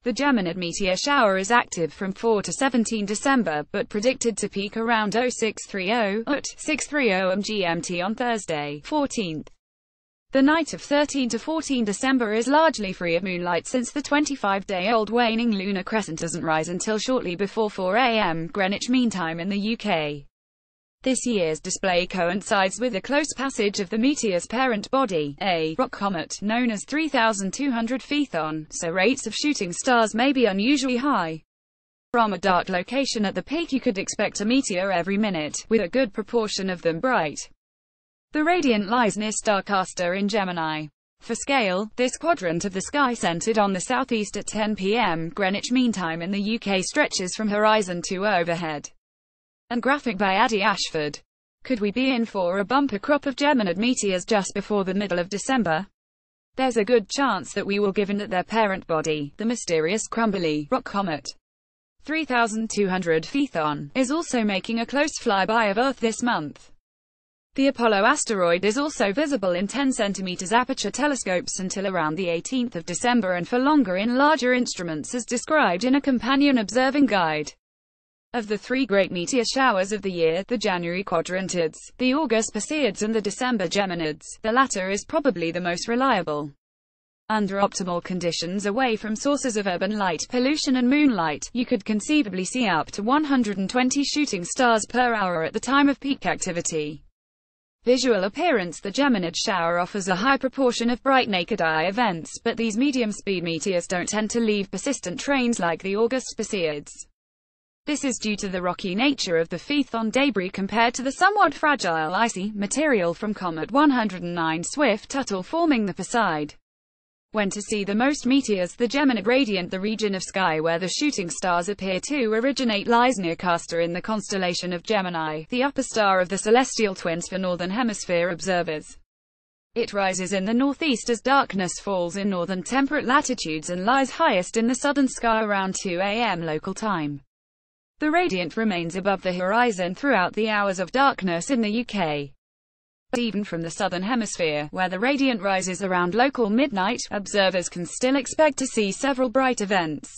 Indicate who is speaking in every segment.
Speaker 1: The geminid meteor shower is active from 4 to 17 December, but predicted to peak around 0630 UT 630 GMT on Thursday, 14th. The night of 13 to 14 December is largely free of moonlight since the 25-day-old waning lunar crescent doesn't rise until shortly before 4 a.m. Greenwich Mean Time in the UK. This year's display coincides with the close passage of the meteor's parent body, a rock comet, known as 3,200 Phaethon, so rates of shooting stars may be unusually high. From a dark location at the peak you could expect a meteor every minute, with a good proportion of them bright. The radiant lies near star Castor in Gemini. For scale, this quadrant of the sky centered on the southeast at 10 p.m. Greenwich Mean Time in the UK stretches from horizon to overhead. And graphic by Addy Ashford. Could we be in for a bumper crop of geminid meteors just before the middle of December? There's a good chance that we will, given that their parent body, the mysterious crumbly rock comet 3,200 Phaethon, is also making a close flyby of Earth this month. The Apollo asteroid is also visible in 10 cm aperture telescopes until around the 18th of December, and for longer in larger instruments as described in a companion observing guide. Of the three great meteor showers of the year, the January quadrantids, the August Perseids and the December geminids, the latter is probably the most reliable. Under optimal conditions away from sources of urban light pollution and moonlight, you could conceivably see up to 120 shooting stars per hour at the time of peak activity. Visual appearance: the geminid shower offers a high proportion of bright naked eye events, but these medium-speed meteors don't tend to leave persistent trains like the August Perseids. This is due to the rocky nature of the Phaethon debris compared to the somewhat fragile icy material from Comet 109 Swift-Tuttle forming the Perseid. When to see the most meteors: the geminid radiant, the region of sky where the shooting stars appear to originate, lies near Castor in the constellation of Gemini, the upper star of the celestial twins for Northern Hemisphere observers. It rises in the northeast as darkness falls in northern temperate latitudes and lies highest in the southern sky around 2 a.m. local time. The radiant remains above the horizon throughout the hours of darkness in the UK. But even from the southern hemisphere, where the radiant rises around local midnight, observers can still expect to see several bright events.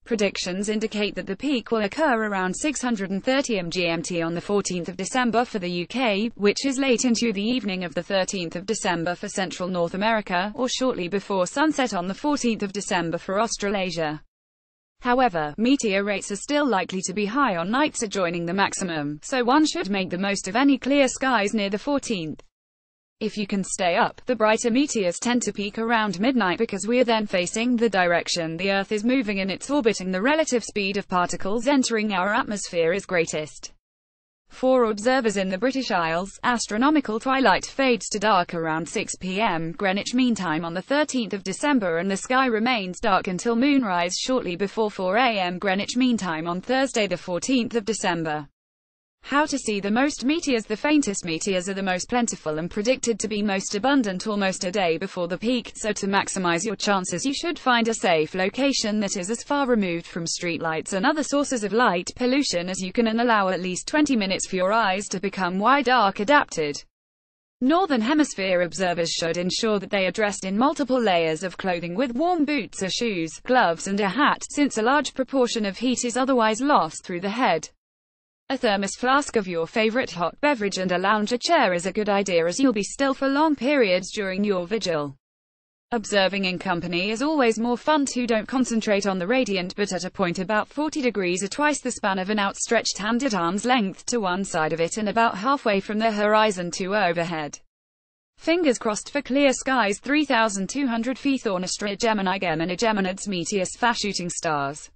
Speaker 1: Predictions indicate that the peak will occur around 6:30 am GMT on the 14th of December for the UK, which is late into the evening of the 13th of December for Central North America, or shortly before sunset on the 14th of December for Australasia. However, meteor rates are still likely to be high on nights adjoining the maximum, so one should make the most of any clear skies near the 14th. If you can stay up, the brighter meteors tend to peak around midnight because we are then facing the direction the Earth is moving in its orbit and the relative speed of particles entering our atmosphere is greatest. For observers in the British Isles, astronomical twilight fades to dark around 6 p.m. Greenwich Mean Time on the 13th of December, and the sky remains dark until moonrise shortly before 4 a.m. Greenwich Mean Time on Thursday the 14th of December. How to see the most meteors: the faintest meteors are the most plentiful and predicted to be most abundant almost a day before the peak, so to maximize your chances you should find a safe location that is as far removed from streetlights and other sources of light pollution as you can, and allow at least 20 minutes for your eyes to become wide arc adapted. Northern Hemisphere observers should ensure that they are dressed in multiple layers of clothing with warm boots or shoes, gloves and a hat, since a large proportion of heat is otherwise lost through the head. A thermos flask of your favorite hot beverage and a lounger chair is a good idea, as you'll be still for long periods during your vigil. Observing in company is always more fun too. Don't concentrate on the radiant, but at a point about 40 degrees or twice the span of an outstretched hand at arm's length to one side of it and about halfway from the horizon to overhead. Fingers crossed for clear skies. 3,200 Phaethon Gemini Geminids meteors shooting stars.